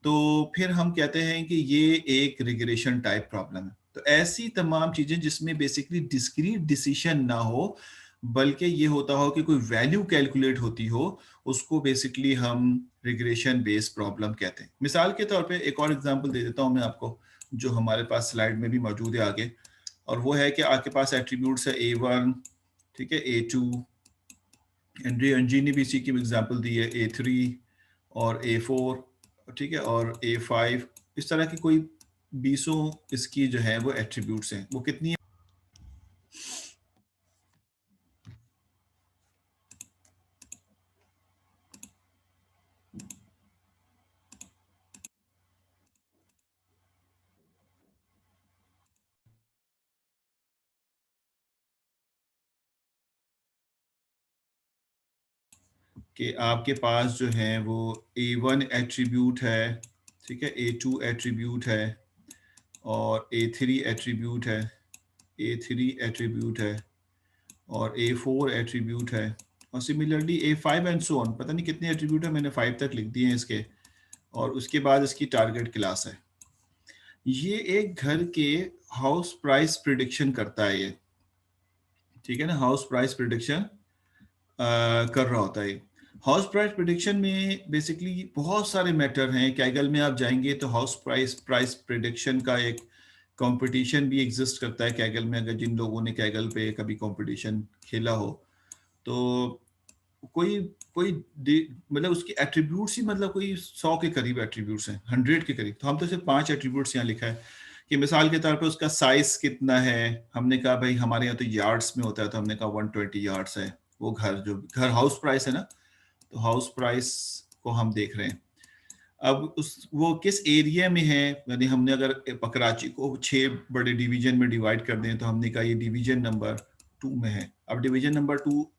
तो फिर हम कहते हैं कि ये एक रिग्रेशन टाइप प्रॉब्लम है। तो ऐसी तमाम चीजें जिसमें बेसिकली डिस्क्रीट डिसीजन ना हो, बल्कि ये होता हो कि कोई वैल्यू कैलकुलेट होती हो, उसको बेसिकली हम रिग्रेशन बेस्ड प्रॉब्लम कहते हैं। मिसाल के तौर पे एक और एग्जांपल दे देता हूं मैं आपको, जो हमारे पास स्लाइड में भी मौजूद है आगे, और वो है कि आपके पास एट्रीब्यूट्स है A1, ठीक है, A2, एनजी ने भी इसी की एग्जांपल दी है A3 और A4, ठीक है, और A5। इस तरह की कोई 20 इसकी जो है वो एट्रीब्यूट्स हैं। वो कितनी है कि आपके पास जो है वो A1 एट्रीब्यूट है, ठीक है, A2 एट्रीब्यूट है, और A3 एट्रीब्यूट है, A3 एट्रीब्यूट है, और A4 एट्रीब्यूट है, और similarly A5 and so on. पता नहीं कितने एट्रीब्यूट है, मैंने 5 तक लिख दिए हैं इसके। और उसके बाद इसकी टारगेट क्लास है। ये एक घर के हाउस प्राइस प्रिडिक्शन करता है ये, ठीक है ना, हाउस प्राइस प्रिडिक्शन कर रहा होता है। हाउस प्राइस प्रिडिक्शन में बेसिकली बहुत सारे मैटर हैं। कैगल में आप जाएंगे तो हाउस प्राइस प्राइस प्रिडिक्शन का एक कंपटीशन भी एग्जिस्ट करता है कैगल में। अगर जिन लोगों ने कैगल पे कभी कंपटीशन खेला हो, तो कोई कोई मतलब उसके एट्रीब्यूट्स ही मतलब कोई 100 के करीब एट्रीब्यूट्स हैं, 100 के करीब। तो हम तो सिर्फ 5 एट्रीब्यूट्स यहाँ लिखा है कि मिसाल के तौर पे उसका साइज कितना है। हमने कहा भाई हमारे यहाँ तो यार्ड्स में होता है, तो हमने कहा 120 यार्ड्स है वो घर, जो घर हाउस प्राइस है ना, तो हाउस प्राइस को हम देख रहे हैं। अब उस वो किस एरिया में है, यानी हमने अगर कराची को 6 बड़े डिवीजन में डिवाइड कर दें, तो हमने कहा ये डिवीजन नंबर 2 में है। अब डिवीजन नंबर 2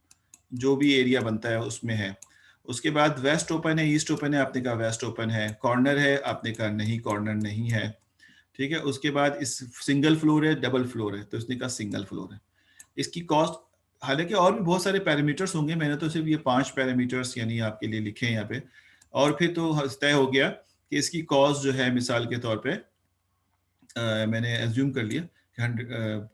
जो भी एरिया बनता है उसमें है। उसके बाद वेस्ट ओपन है, ईस्ट ओपन है, आपने कहा वेस्ट ओपन है। कॉर्नर है, आपने कहा नहीं कॉर्नर नहीं है, ठीक है। उसके बाद इस सिंगल फ्लोर है, डबल फ्लोर है, तो इसने कहा सिंगल फ्लोर है। इसकी कॉस्ट, हालांकि और भी बहुत सारे पैरामीटर्स होंगे, मैंने तो सिर्फ ये 5 पैरामीटर्स यानी आपके लिए लिखे हैं यहाँ पे। और फिर तो तय हो गया कि इसकी कॉस्ट जो है, मिसाल के तौर पे मैंने एज्यूम कर लिया कि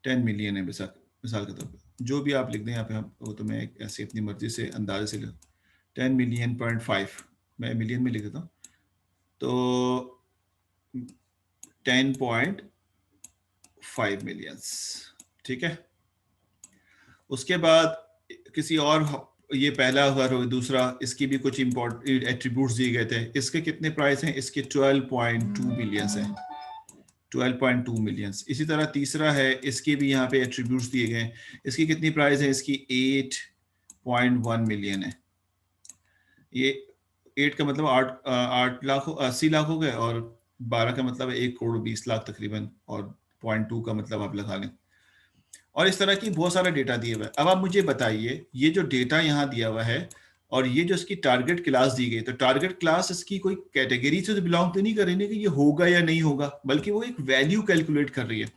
10 मिलियन है, मिसाल मिसाल के तौर पे जो भी आप लिख दें यहाँ पे, हम वो तो मैं ऐसे अपनी मर्जी से अंदाजे से लिख, 10 मिलियन.5 मैं मिलियन में लिख देता हूँ, तो 10.5 मिलियंस, ठीक है। उसके बाद किसी और, ये पहला घर हो, दूसरा, इसकी भी कुछ इंपॉर्टेंट एट्रीब्यूट्स दिए गए थे। इसके कितने प्राइस हैं, इसके 12.2 मिलियंस हैं, 12.2 मिलियंस। इसी तरह तीसरा है, इसके भी यहाँ पे एट्रीब्यूट्स दिए गए हैं। इसकी कितनी प्राइस है, इसकी 8.1 मिलियन है। ये 8 का मतलब 8 लाख 80 लाख हो गए, और 12 का मतलब 1 करोड़ 20 लाख तकरीबन, और 0.2 का मतलब आप लगा लें। और इस तरह की बहुत सारा डेटा दिया हुआ है। अब आप मुझे बताइए, ये जो डेटा यहाँ दिया हुआ है, और ये जो इसकी टारगेट क्लास दी गई, तो टारगेट क्लास इसकी कोई कैटेगरी से बिलोंग तो नहीं कर रही है कि ये होगा या नहीं होगा, बल्कि वो एक वैल्यू कैलकुलेट कर रही है।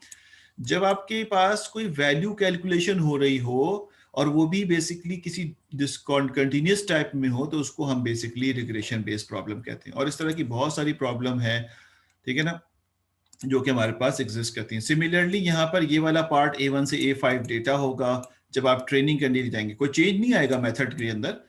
जब आपके पास कोई वैल्यू कैलकुलेशन हो रही हो, और वो भी बेसिकली किसी डिसकंटिन्यूअस टाइप में हो, तो उसको हम बेसिकली रिग्रेशन बेस्ड प्रॉब्लम कहते हैं। और इस तरह की बहुत सारी प्रॉब्लम है, ठीक है ना, जो कि हमारे पास एग्जिस्ट करती हैं। सिमिलरली यहाँ पर ये वाला पार्ट A1 से A5 डेटा होगा। जब आप ट्रेनिंग करने के लिए जाएंगे, कोई चेंज नहीं आएगा मेथड के अंदर,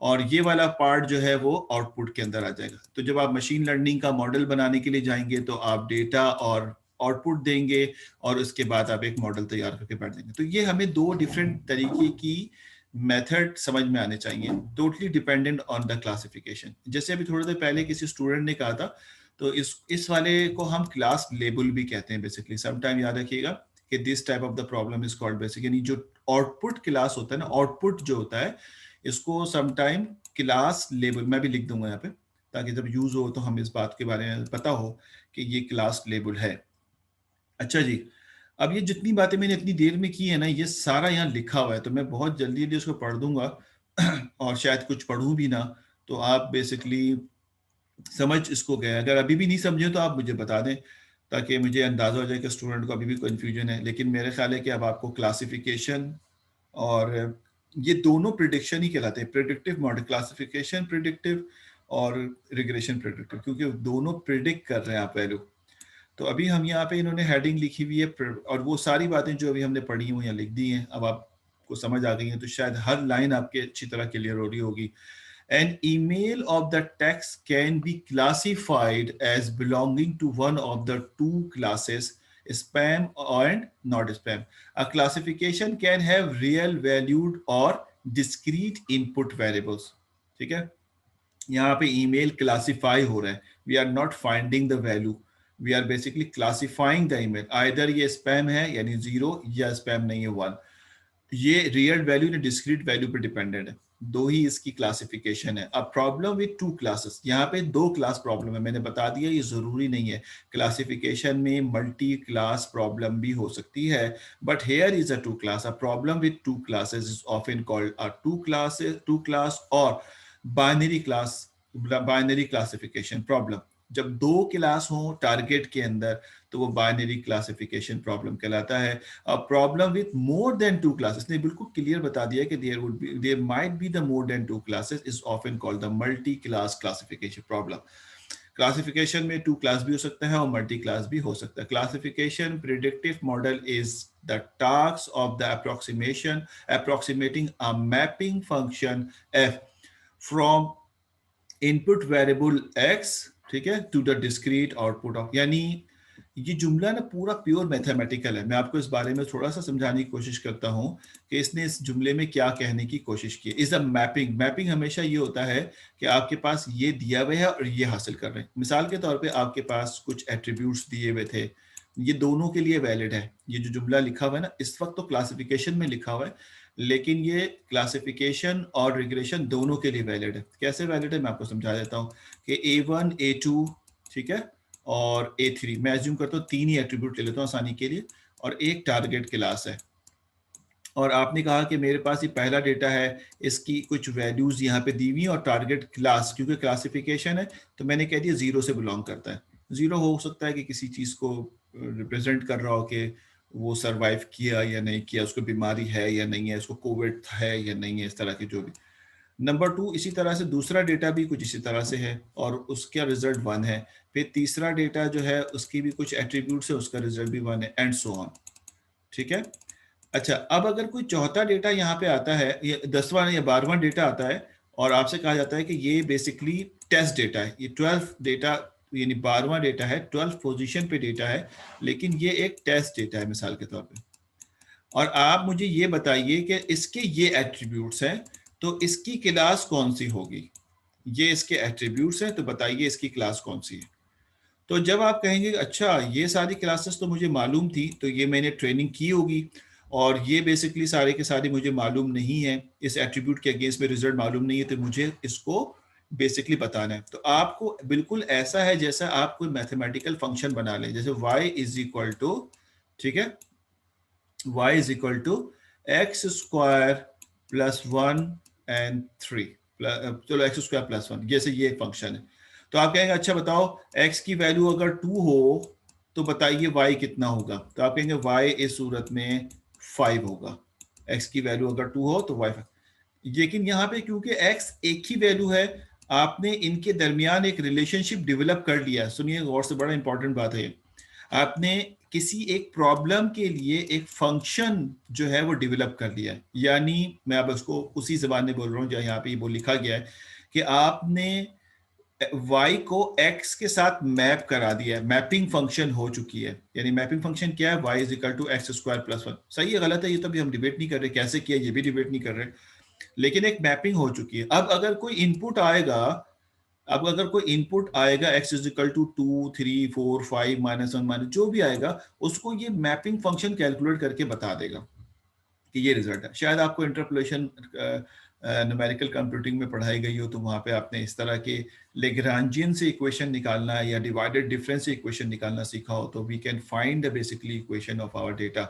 और ये वाला पार्ट जो है वो आउटपुट के अंदर आ जाएगा। तो जब आप मशीन लर्निंग का मॉडल बनाने के लिए जाएंगे, तो आप डेटा और आउटपुट देंगे, और उसके बाद आप एक मॉडल तैयार करके बैठ देंगे। तो ये हमें 2 डिफरेंट तरीके की मेथड समझ में आने चाहिए, totally dependent on the classification. जैसे अभी थोड़ी देर पहले किसी स्टूडेंट ने कहा था, तो इस वाले को हम क्लास लेबल भी कहते हैं बेसिकली। सम टाइम याद रखिएगा कि this type of the problem is called basic, यानी जो आउटपुट क्लास होता है ना, आउटपुट जो होता है, इसको सम टाइम क्लास लेबल, मैं भी लिख दूंगा यहाँ पे, ताकि जब यूज हो तो हम इस बात के बारे में पता हो कि ये क्लास लेबल है। अच्छा जी, अब ये जितनी बातें मैंने इतनी देर में की है ना, ये सारा यहाँ लिखा हुआ है, तो मैं बहुत जल्दी जल्दी उसको पढ़ दूंगा और शायद कुछ पढ़ूं भी ना, तो आप बेसिकली समझ इसको गए। अगर अभी भी नहीं समझे तो आप मुझे बता दें, ताकि मुझे अंदाजा हो जाए कि स्टूडेंट को अभी भी कंफ्यूजन है। लेकिन मेरे ख्याल है कि अब आपको क्लासिफिकेशन, और ये दोनों प्रिडिक्शन ही कहलाते हैं, प्रिडिक्टिव मॉडल, क्लासिफिकेशन प्रिडिक्टिव, और रिग्रेशन प्रेडिक्टर, क्योंकि दोनों प्रिडिक्ट कर रहे हैं आप वैल्यू। तो अभी हम यहाँ पे इन्होंने हेडिंग लिखी हुई है और वो सारी बातें जो अभी हमने पढ़ी हैं वो यहाँ लिख दी हैं। अब आपको समझ आ गई है तो शायद हर लाइन आपके अच्छी तरह क्लियर हो रही होगी। An email of the text can be classified as belonging to one of the two classes, spam and not spam. A classification can have real valued or discrete input variables. ठीक है, यहाँ पे email classify हो रहा है, we are not finding the value, we are basically classifying the email, either ये spam है यानी 0 या स्पैम नहीं है 1। ये रियल वैल्यू ने डिस्क्रीट वैल्यू पे डिपेंडेंट है, दो ही इसकी क्लासिफिकेशन है। अब प्रॉब्लम विद टू क्लासेस, यहाँ पे दो क्लास प्रॉब्लम है, मैंने बता दिया ये जरूरी नहीं है, क्लासिफिकेशन में मल्टी क्लास प्रॉब्लम भी हो सकती है, but here is a two class. A problem with two classes is often called a two class और बाइनरी क्लासिफिकेशन प्रॉब्लम। जब दो क्लास हो टारगेट के अंदर तो वो बाइनरी क्लासिफिकेशन प्रॉब्लम कहलाता है। A problem with more than two classes, ने बिल्कुल क्लियर बता दिया कि there might be the more than two classes is often called the multi class classification problem. Classification में टू क्लास भी हो सकता है और मल्टी क्लास भी हो सकता है। Classification predictive model is the task of the approximating a mapping function f from input variable x, ठीक है, to the discrete output of. यानी ये जुमला ना पूरा प्योर मैथमेटिकल है। मैं आपको इस बारे में थोड़ा सा समझाने की कोशिश करता हूं कि इसने इस जुमले में क्या कहने की कोशिश की है। इज अ मैपिंग, मैपिंग हमेशा ये होता है कि आपके पास ये दिया हुआ है और ये हासिल कर रहे हैं। मिसाल के तौर पे आपके पास कुछ एट्रीब्यूट्स दिए हुए थे, ये दोनों के लिए वैलिड है। ये जो जुमला लिखा हुआ है ना, इस वक्त तो क्लासिफिकेशन में लिखा हुआ है, लेकिन ये क्लासिफिकेशन और रिग्रेशन दोनों के लिए वैलिड है। कैसे वैलिड है मैं आपको समझा देता हूँ कि A1 A2, ठीक है, और A3, मैं एज्यूम करता हूँ तीन ही एट्रीब्यूट ले लेता हूँ आसानी के लिए, और एक टारगेट क्लास है। और आपने कहा कि मेरे पास ये पहला डेटा है, इसकी कुछ वैल्यूज यहाँ पे दी हुई और टारगेट क्लास क्योंकि क्लासिफिकेशन है तो मैंने कह दिया 0 से बिलोंग करता है। 0 हो सकता है कि किसी चीज को रिप्रेजेंट कर रहा हो कि वो सरवाइव किया या नहीं किया, उसको बीमारी है या नहीं है, उसको कोविड है या नहीं है, इस तरह की जो भी। नंबर 2, इसी तरह से दूसरा डेटा भी कुछ इसी तरह से है और उसका रिजल्ट 1 है। फिर तीसरा डेटा जो है उसकी भी कुछ एट्रीब्यूट्स है, उसका रिजल्ट भी 1 है, एंड सो ऑन। ठीक है, अच्छा अब अगर कोई चौथा डेटा यहाँ पे आता है, या 10वां या 12वां डेटा आता है और आपसे कहा जाता है कि ये बेसिकली टेस्ट डेटा है, ये 12 डेटा यानी 12वां डेटा है, 12 पोजीशन पे डेटा है, लेकिन ये एक टेस्ट डेटा है मिसाल के तौर पे, और आप मुझे ये बताइए कि इसके ये एट्रीब्यूट्स हैं तो इसकी क्लास कौन सी होगी। ये इसके एट्रीब्यूट्स हैं तो बताइए इसकी क्लास कौन सी है। तो जब आप कहेंगे अच्छा ये सारी क्लासेस तो मुझे मालूम थी, तो ये मैंने ट्रेनिंग की होगी, और ये बेसिकली सारे के सारे मुझे मालूम नहीं है, इस एट्रीब्यूट के अगेंस्ट में रिजल्ट मालूम नहीं है, तो मुझे इसको बेसिकली बताना है। तो आपको बिल्कुल ऐसा है जैसा आप कोई मैथमेटिकल फंक्शन बना लें, जैसे y इज इक्वल टू, ठीक है, y is equal to x square plus 1 and 3, चलो एक्स स्क्वायर प्लस 1, जैसे ये फंक्शन है। तो आप कहेंगे अच्छा बताओ x की वैल्यू अगर 2 हो तो बताइए y कितना होगा। तो आप कहेंगे y इस सूरत में 5 होगा, x की वैल्यू अगर 2 हो तो y 5। लेकिन यहाँ पे क्योंकि x एक ही वैल्यू है, आपने इनके दरमियान एक रिलेशनशिप डेवलप कर लिया। सुनिए गौर से, बड़ा इंपॉर्टेंट बात है, आपने किसी एक प्रॉब्लम के लिए एक फंक्शन जो है वो डेवलप कर लिया है। यानी मैं अब उसको उसी जबान में बोल रहा हूँ जहाँ यहाँ पे वो लिखा गया है कि आपने y को x के साथ मैप करा दिया है, मैपिंग फंक्शन हो चुकी है। यानी मैपिंग फंक्शन क्या है, y is equal to x square plus 1। सही है गलत है ये तो अभी हम डिबेट नहीं कर रहे, कैसे किया ये भी डिबेट नहीं कर रहे, लेकिन एक मैपिंग हो चुकी है। अब अगर कोई इनपुट आएगा, x is equal to 2 3 4 5 -1 minus जो भी आएगा, उसको ये मैपिंग फंक्शन कैलकुलेट करके बता देगा कि ये रिजल्ट है। शायद आपको इंटरपोलेशन न्यूमेरिकल कंप्यूटिंग में पढ़ाई गई हो तो वहां पे आपने इस तरह के लेग्रांजियन से इक्वेशन निकालना या डिवाइडेड डिफरेंस से इक्वेशन निकालना सीखा हो, तो we can find the basically equation of our data.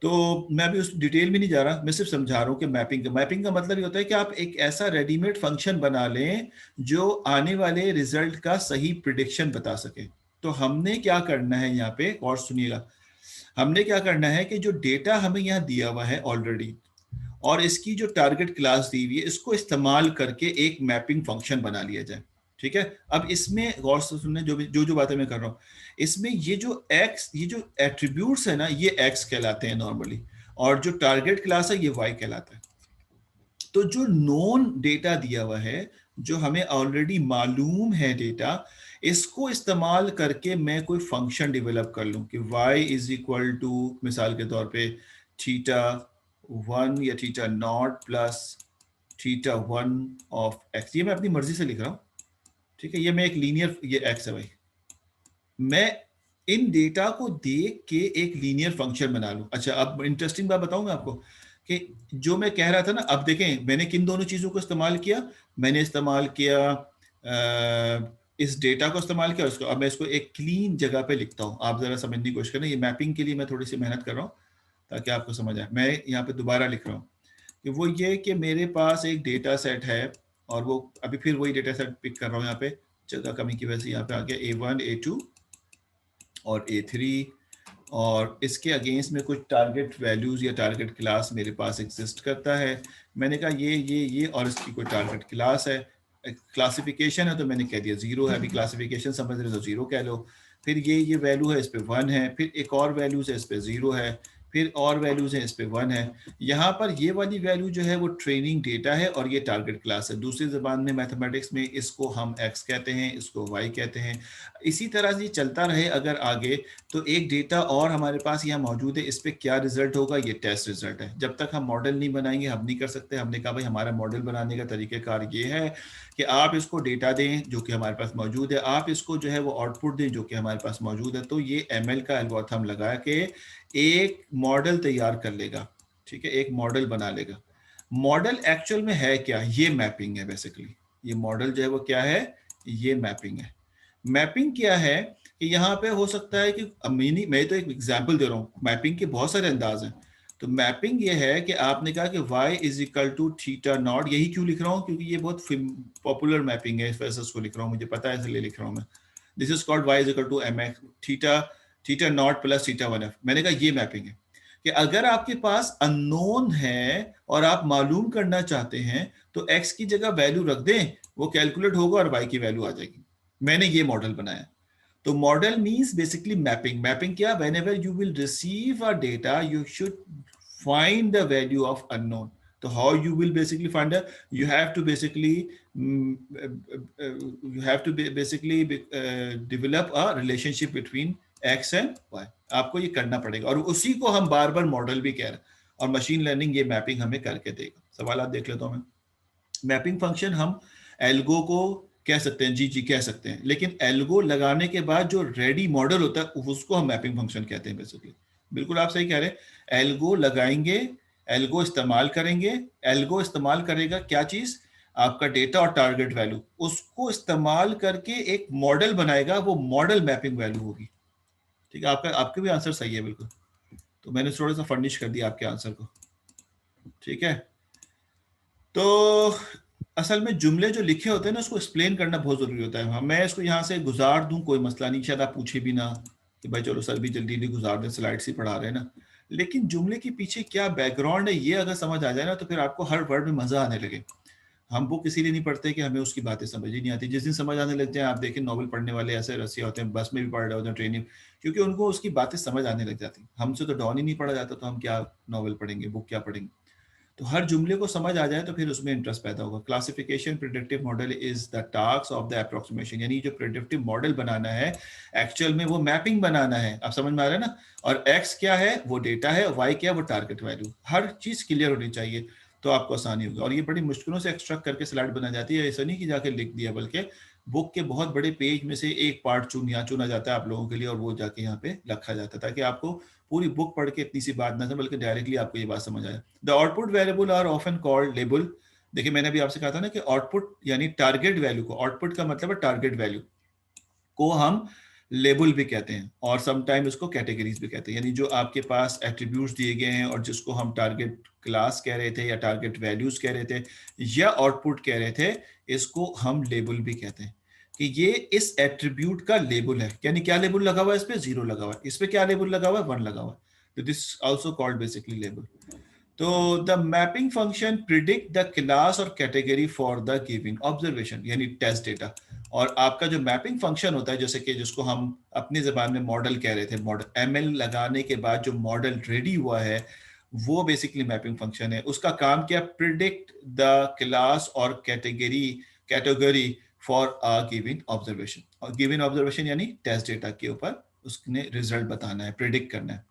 तो मैं भी उस डिटेल में नहीं जा रहा, मैं सिर्फ समझा रहा हूँ कि मैपिंग का मतलब ये होता है कि आप एक ऐसा रेडीमेड फंक्शन बना लें जो आने वाले रिजल्ट का सही प्रिडिक्शन बता सके। तो हमने क्या करना है यहाँ पे, और सुनिएगा, हमने क्या करना है कि जो डेटा हमें यहाँ दिया हुआ है ऑलरेडी और इसकी जो टारगेट क्लास दी हुई है, इसको इस्तेमाल करके एक मैपिंग फंक्शन बना लिया जाए। ठीक है, अब इसमें गौर से सुनने, जो बातें मैं कर रहा हूं, इसमें ये जो एट्रीब्यूट्स है ना, ये एक्स कहलाते हैं नॉर्मली, और जो टारगेट क्लास है ये वाई कहलाता है। तो जो नोन डेटा दिया हुआ है, जो हमें ऑलरेडी मालूम है डेटा, इसको इस्तेमाल करके मैं कोई फंक्शन डेवलप कर लूं कि y इज इक्वल टू, मिसाल के तौर पे, थीटा 1 या theta naught plus theta 1 of x। ये मैं अपनी मर्जी से लिख रहा हूं, ठीक है, ये मैं एक लीनियर, ये x है भाई, मैं इन डेटा को देख के एक लीनियर फंक्शन बना लूं। अच्छा, अब इंटरेस्टिंग बात बताऊंगा आपको कि जो मैं कह रहा था ना, अब देखें मैंने किन दोनों चीजों को इस्तेमाल किया। मैंने इस्तेमाल किया इस डेटा को इस्तेमाल किया, उसको अब मैं इसको एक क्लीन जगह पे लिखता हूं, आप जरा समझने की कोशिश करें। ये मैपिंग के लिए मैं थोड़ी सी मेहनत कर रहा हूं ताकि आपको समझ आए। मैं यहाँ पे दोबारा लिख रहा हूँ कि वो ये कि मेरे पास एक डेटा सेट है, और वो अभी फिर वही डेटा सेट पिक कर रहा हूँ, यहाँ पे जगह कमी की वजह से यहाँ पे आ गया A1 A2 और A3, और इसके अगेंस्ट में कुछ टारगेट वैल्यूज या टारगेट क्लास मेरे पास एग्जिस्ट करता है। मैंने कहा ये और इसकी कोई टारगेट क्लास है, क्लासिफिकेशन है तो मैंने कह दिया 0 है, अभी क्लासिफिकेशन समझ रहे तो 0 कह लो। फिर ये वैल्यू है, इस पे 1 है, फिर एक और वैल्यूज है, इस पे 0 है, फिर और वैल्यूज है, इस पे 1 है। यहाँ पर ये वाली वैल्यू जो है वो ट्रेनिंग डेटा है और ये टारगेट क्लास है। दूसरी जबान में मैथमेटिक्स में इसको हम x कहते हैं, इसको y कहते हैं। इसी तरह से चलता रहे अगर आगे, तो एक डेटा और हमारे पास यहाँ मौजूद है, इस पे क्या रिजल्ट होगा, ये टेस्ट रिजल्ट है। जब तक हम मॉडल नहीं बनाएंगे हम नहीं कर सकते। हमने कहा भाई हमारा मॉडल बनाने का तरीकेकार ये है कि आप इसको डेटा दें जो कि हमारे पास मौजूद है, आप इसको जो है वो आउटपुट दें जो कि हमारे पास मौजूद है, तो ये ML का एल्गोरिथम लगा के एक मॉडल तैयार कर लेगा। ठीक है, एक मॉडल बना लेगा। मॉडल एक्चुअल में है क्या, ये मैपिंग है बेसिकली। ये मॉडल जो है वो क्या है, ये मैपिंग है। मैपिंग क्या है कि यहाँ पे हो सकता है कि मैं तो एक एग्जांपल दे रहा हूँ, मैपिंग के बहुत सारे अंदाज हैं। तो मैपिंग ये है कि आपने कहा कि y is equal to theta naught, यही क्यों लिख रहा हूँ क्योंकि ये बहुत पॉपुलर मैपिंग है, इस वजह से उसको लिख रहा हूँ, मुझे पता है इसलिए लिख रहा हूँ मैं। This is called y is equal to mx theta naught plus theta 1f। मैंने कहा ये मैपिंग है कि अगर आपके पास अननोन है और आप मालूम करना चाहते हैं तो x की जगह वैल्यू रख दें, वो कैलकुलेट होगा और y की वैल्यू आ जाएगी। मैंने ये मॉडल बनाया। तो model means basically mapping. Mapping क्या, whenever you will receive a data you should find the value of unknown. So how you will basically find a, you have to basically develop a relationship between x and y. आपको ये करना पड़ेगा और उसी को हम बार बार model भी कह रहे हैं, और मशीन लर्निंग ये मैपिंग हमें करके देगा। सवाल देख लेता हूं मैं। मैपिंग फंक्शन हम एल्गो को कह सकते हैं, जी कह सकते हैं, लेकिन एल्गो लगाने के बाद जो रेडी मॉडल होता है उसको हम मैपिंग फंक्शन कहते हैं बेसिकली। बिल्कुल आप सही कह रहे हैं। एल्गो लगाएंगे, एल्गो इस्तेमाल करेंगे, एल्गो इस्तेमाल करेगा क्या चीज, आपका डेटा और टारगेट वैल्यू, उसको इस्तेमाल करके एक मॉडल बनाएगा, वो मॉडल मैपिंग वैल्यू होगी। ठीक है, आपके भी आंसर सही है बिल्कुल। तो मैंने थोड़ा सा फर्निश कर दिया आपके आंसर को। ठीक है, तो असल में जुमले जो लिखे होते हैं ना उसको एक्सप्लेन करना बहुत जरूरी होता है। मैं इसको यहाँ से गुजार दूं कोई मसला नहीं, शायद आप पूछे भी ना कि भाई चलो सर भी जल्दी जल्दी गुजार दें, स्लाइड्स ही पढ़ा रहे हैं ना, लेकिन जुमले के पीछे क्या बैकग्राउंड है ये अगर समझ आ जाए ना तो फिर आपको हर वर्ड में मजा आने लगे। हम बुक इसीलिए नहीं पढ़ते कि हमें उसकी बातें समझ ही नहीं आती। जिस दिन समझ आने लग जाए, आप देखें नॉवल पढ़ने वाले ऐसे रसिया होते हैं, बस में भी पढ़ रहे होते हैं, ट्रेनिंग, क्योंकि उनको उसकी बातें समझ आने लग जाती। हमसे तो डॉन ही नहीं पढ़ा जाता, तो हम क्या नॉवल पढ़ेंगे, बुक क्या पढ़ेंगे। तो हर जुमले को समझ आ जाए तो फिर उसमें इंटरेस्ट पैदा होगा। Classification predictive model is the task of the approximation, यानी जो प्रेडिक्टिव मॉडल बनाना है एक्चुअल में वो मैपिंग बनाना है। आप समझ में आ रहा है ना। और एक्स क्या है, वो डेटा है, वाई क्या है, वो टारगेट वैल्यू। हर चीज क्लियर होनी चाहिए तो आपको आसानी होगी। और ये बड़ी मुश्किलों से एक्सट्रैक्ट करके स्लाइड बना जाती है, ऐसा नहीं कि जाके लिख दिया, बल्कि बुक के बहुत बड़े पेज में से एक पार्ट चुना जाता है आप लोगों के लिए, और वो जाके यहाँ पे रखा जाता है ताकि आपको पूरी बुक पढ़ के इतनी सी बात ना समझ, बल्कि डायरेक्टली आपको ये बात समझ आए। The output variable are often called label. देखिए मैंने अभी आपसे कहा था ना कि आउटपुट यानी टारगेट वैल्यू को, आउटपुट का मतलब है टारगेट वैल्यू को हम लेबल भी कहते हैं, और समटाइम इसको कैटेगरीज भी कहते हैं। यानी जो आपके पास एट्रीब्यूट्स दिए गए हैं और जिसको हम टारगेट क्लास कह रहे थे या टारगेट वैल्यूज कह रहे थे या आउटपुट कह रहे थे, इसको हम लेबल भी कहते हैं कि ये इस एट्रीब्यूट का लेबल है। यानी क्या लेबल लगा हुआ है, इस पे 0 लगा हुआ है, इस पे क्या लेबल लगा हुआ है, 1 लगा हुआ है। तो this also called basically label. तो the mapping function predict the class और category for the giving observation यानी टेस्ट डेटा। और आपका जो मैपिंग फंक्शन होता है, जैसे कि जिसको हम अपनी जबान में मॉडल कह रहे थे, मॉडल एमएल लगाने के बाद जो मॉडल रेडी हुआ है वो बेसिकली मैपिंग फंक्शन है। उसका काम क्या, प्रिडिक्ट द क्लास और category for a given observation. और गिवन ऑब्जर्वेशन यानी टेस्ट डेटा के ऊपर उसने रिजल्ट बताना है, प्रिडिक्ट करना है।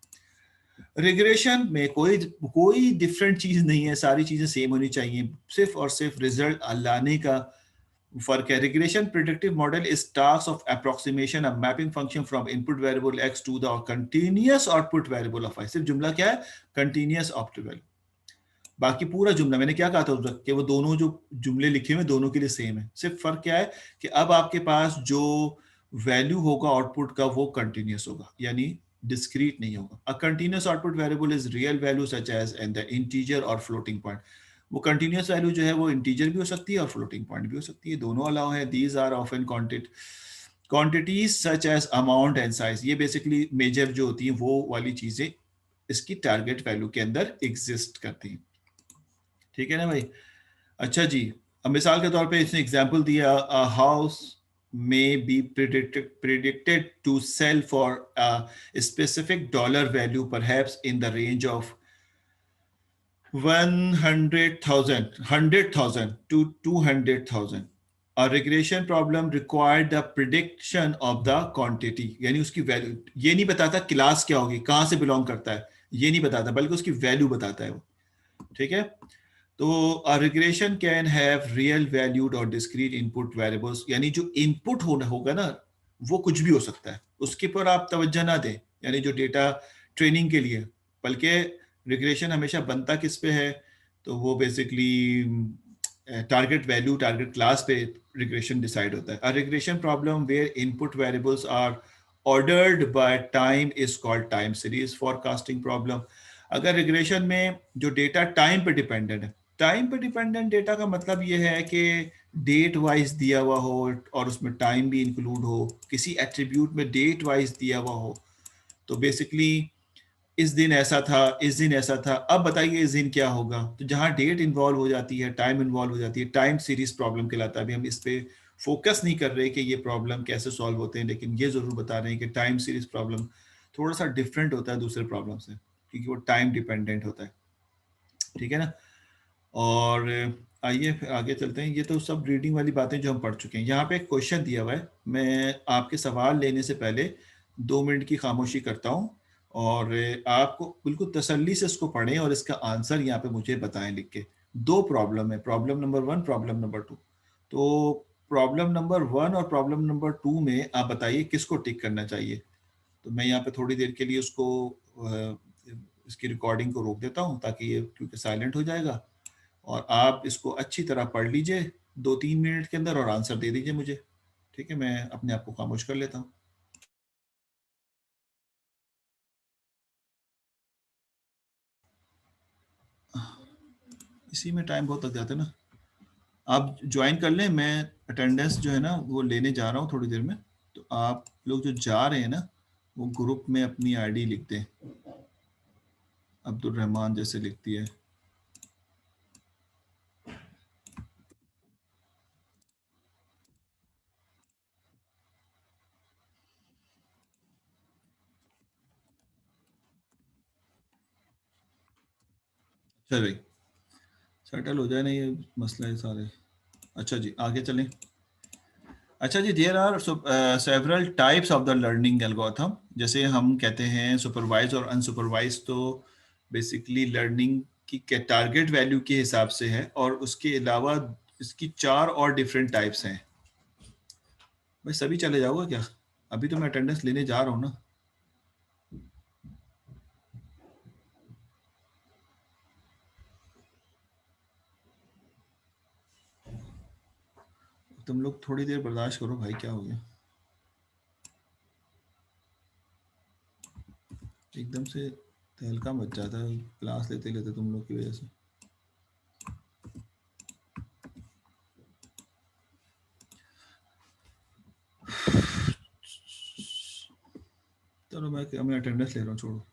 रिग्रेशन में कोई कोई डिफरेंट चीज नहीं है, सारी चीजें सेम होनी चाहिए, सिर्फ और सिर्फ रिजल्ट लाने का फर्क है। Regression predictive model is task of approximation a mapping function from input variable X to the continuous output variable of Y. सिर्फ जुमला क्या है, कंटीन्यूअस आउटपुट वेरिएबल। बाकी पूरा जुमला मैंने क्या कहा था उस वक्त कि वो दोनों जो जुमले लिखे हुए दोनों के लिए सेम है। सिर्फ फर्क क्या है कि अब आपके पास जो वैल्यू होगा आउटपुट का वो कंटिन्यूअस होगा, यानी डिस्क्रीट नहीं होगा। A continuous output variable is real value such as and the integer और फ्लोटिंग पॉइंट। वो कंटिन्यूअस वैल्यू जो है वो इंटीजर भी हो सकती है और फ्लोटिंग पॉइंट भी हो सकती है, दोनों अलाउ है। These are often quantities such as amount and size. ये बेसिकली मेजर जो होती है वो वाली चीजें इसकी टारगेट वैल्यू के अंदर एग्जिस्ट करती हैं। ठीक है ना भाई। अच्छा जी, अब मिसाल के तौर पे इसने एग्जांपल दिया, a house may be predicted to sell for a specific dollar value, perhaps in the range of 100,000 to 200,000. A regression problem required the prediction of the quantity, यानी उसकी वैल्यू, ये नहीं बताता क्लास क्या होगी, कहां से बिलोंग करता है, ये नहीं बताता, बल्कि उसकी वैल्यू बताता है वो। ठीक है। तो regression can have real valued और डिस्क्रीट इनपुट वेरिएबल्स, यानी जो इनपुट होना होगा ना वो कुछ भी हो सकता है, उसके पर आप तवज्जो ना दें, यानी जो डेटा ट्रेनिंग के लिए, बल्कि रिग्रेशन हमेशा बनता किस पे है, तो वो basically target value, target class पे रिग्रेशन डिसाइड होता है। A regression problem where input variables are ordered by time is called time series forecasting problem. अगर रिग्रेशन में जो डेटा टाइम पे डिपेंडेंट है, टाइम पे डिपेंडेंट डेटा का मतलब ये है कि डेट वाइज दिया हुआ हो और उसमें टाइम भी इंक्लूड हो, किसी एट्रीब्यूट में डेट वाइज दिया हुआ हो, तो बेसिकली इस दिन ऐसा था, इस दिन ऐसा था, अब बताइए इस दिन क्या होगा। तो जहां डेट इन्वॉल्व हो जाती है, टाइम इन्वॉल्व हो जाती है, टाइम सीरीज प्रॉब्लम कहलाता है। अभी हम इस पे फोकस नहीं कर रहे कि ये प्रॉब्लम कैसे सॉल्व होते हैं, लेकिन ये जरूर बता रहे हैं कि टाइम सीरीज प्रॉब्लम थोड़ा सा डिफरेंट होता है दूसरे प्रॉब्लम से, क्योंकि वो टाइम डिपेंडेंट होता है। ठीक है ना। और आइए फिर आगे चलते हैं। ये तो सब रीडिंग वाली बातें जो हम पढ़ चुके हैं। यहाँ पे एक क्वेश्चन दिया हुआ है, मैं आपके सवाल लेने से पहले 2 मिनट की खामोशी करता हूँ और आपको बिल्कुल तसल्ली से इसको पढ़ें और इसका आंसर यहाँ पे मुझे बताएं लिख के। 2 प्रॉब्लम है, प्रॉब्लम नंबर 1, प्रॉब्लम नंबर 2। तो प्रॉब्लम नंबर 1 और प्रॉब्लम नंबर 2 में आप बताइए किसको टिक करना चाहिए। तो मैं यहाँ पे थोड़ी देर के लिए उसको इसकी रिकॉर्डिंग को रोक देता हूँ, ताकि ये, क्योंकि साइलेंट हो जाएगा, और आप इसको अच्छी तरह पढ़ लीजिए 2-3 मिनट के अंदर और आंसर दे दीजिए मुझे। ठीक है, मैं अपने आप को खामोश कर लेता हूँ। इसी में टाइम बहुत लग जाता है ना। आप ज्वाइन कर लें, मैं अटेंडेंस जो है ना वो लेने जा रहा हूँ थोड़ी देर में। तो आप लोग जो जा रहे हैं ना वो ग्रुप में अपनी आईडी लिख दें, अब्दुल रहमान जैसे लिखती है। चल भाई, सेटल हो जाए ना ये मसला है सारे। अच्छा जी, आगे चलें। अच्छा जी, there are several types of the learning algorithm. जैसे हम कहते हैं सुपरवाइज और अनसुपरवाइज, तो बेसिकली लर्निंग की टारगेट वैल्यू के हिसाब से है, और उसके अलावा इसकी 4 और डिफरेंट टाइप्स हैं। भाई सभी चले जाओगे क्या? अभी तो मैं अटेंडेंस लेने जा रहा हूँ ना। तुम लोग थोड़ी देर बर्दाश्त करो भाई, क्या हो गया? एकदम से तहलका मच जाता है क्लास लेते लेते तुम लोग की वजह से। चलो मैं अटेंडेंस ले रहा हूँ, छोड़ो।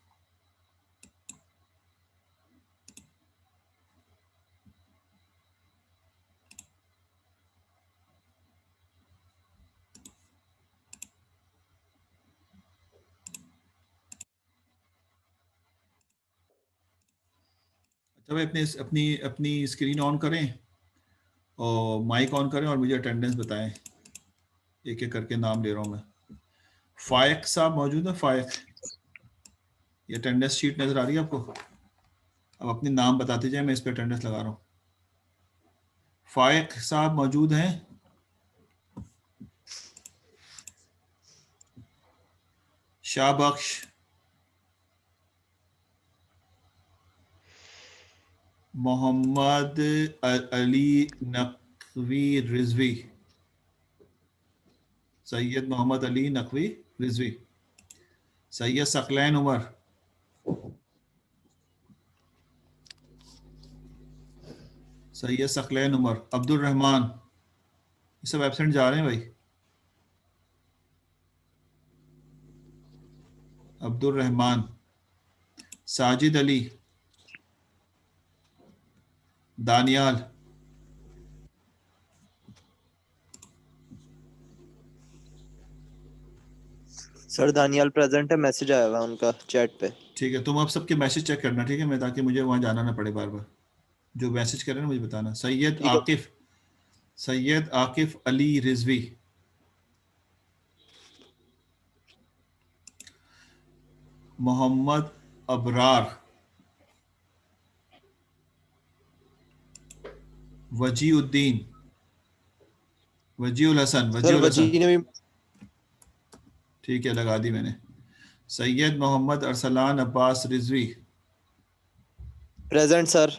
तब अपने अपनी अपनी स्क्रीन ऑन करें और माइक ऑन करें और मुझे अटेंडेंस बताएं। एक एक करके नाम ले रहा हूँ मैं। फायक साहब मौजूद है? फायक, ये अटेंडेंस शीट नजर आ रही है आपको? अब अपने नाम बताते जाए, मैं इस पर अटेंडेंस लगा रहा हूँ। फायक साहब मौजूद हैं? शाहबख्श, मोहम्मद अली नकवी रिजवी, सैयद मोहम्मद अली नकवी रिजवी, सैयद सकलैन उमर, सैयद सकलैन उमर, अब्दुल रहमान, ये सब एब्सेंट जा रहे हैं भाई। अब्दुल रहमान, साजिद अली, दानियाल, सर दानियाल प्रेजेंट है, मैसेज आया हुआ उनका चैट पे। ठीक है, तुम अब सबके मैसेज चेक करना, ठीक है, मैं, ताकि मुझे वहां जाना ना पड़े बार बार। जो मैसेज कर रहे हैं ना मुझे बताना। सैयद ठीक है। आकिफ, सैयद आकिफ अली रिजवी, मोहम्मद अबरार, वजीउद्दीन, वजीउल हसन, सर वजीउल हसन, वजी ने भी। ठीक है, लगा दी मैंने। Syed Mohammad Arsalan Abbas Rizvi, present sir.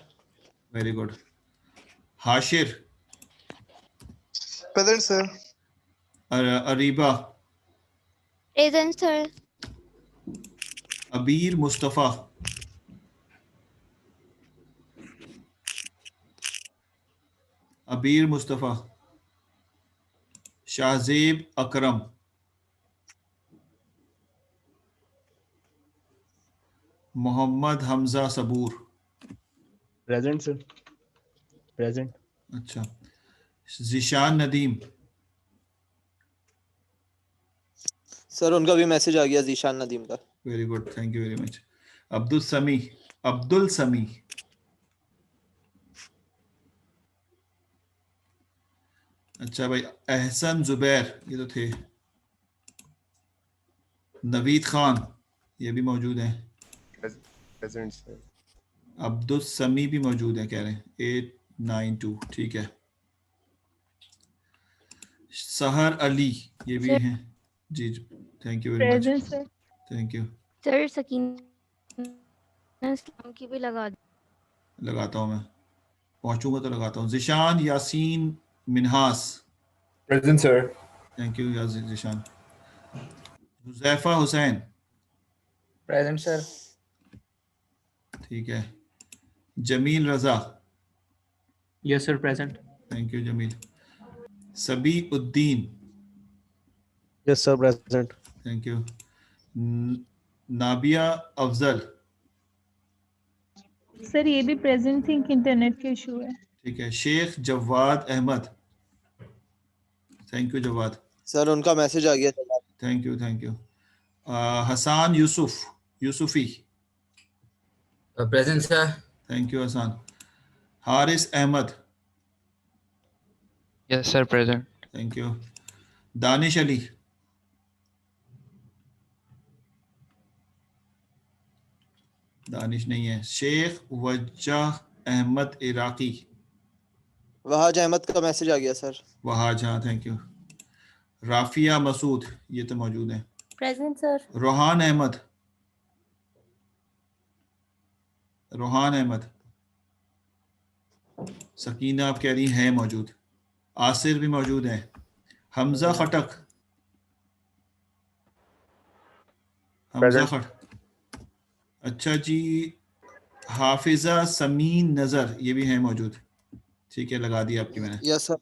Very good. Hashir, present sir. Areeba, present sir. Abeer Mustafa, Abeer Mustafa, Shahzeb Akram, Mohammad Hamza Saboor, present sir, present. अच्छा, जिशान नदीम, सर उनका भी मैसेज आ गया, जीशान नदीम का। Very good, thank you very much. Abdul समी, अब्दुल समी, अच्छा भाई। एहसन जुबैर, ये तो थे। नवीद खान, ये भी मौजूद हैं। Present sir. अब्दुल समी भी मौजूद हैं, कह रहे हैं 892, ठीक है। सहर अली, ये भी सर। हैं जी, thank you very much, present sir. Thank you. Sir Sakina Islam की भी लगा दी। लगाता हूँ मैं, पहुंचूंगा तो लगाता हूँ। Zishan Yasin Minhas, present sir. Thank you Zishan. Huzaifa Hussain, present sir. ठीक है। Jamil Raza, yes sir, present. Thank you Jamil. Sabi uddin, yes sir, present. Thank you. Nabiya Afzal, sir ये भी प्रेजेंट थी, इंटरनेट के इशू है। ठीक है। Sheikh Jawad Ahmed, thank you Jawad, sir उनका मैसेज आ गया। Thank you thank you. Hasan Yusuf, Yusufi, present sir. Thank you Hasan. Haris Ahmed, yes sir, present. Thank you. Danish Ali, Danish नहीं है। शेख वज्जाह अहमद इराकी, वहाज अहमद का मैसेज आ गया सर। वहाज, हाँ थैंक यू। राफिया मसूद, ये तो मौजूद है। Present sir. रोहान अहमद, रोहान अहमद, सकीना आप कह रही हैं मौजूद। आसिर भी मौजूद है। हमजा खटक, हमजा खटक, अच्छा जी। हाफिजा समीन नजर, ये भी है मौजूद, ठीक है, लगा दी आपकी मैंने। Yes sir.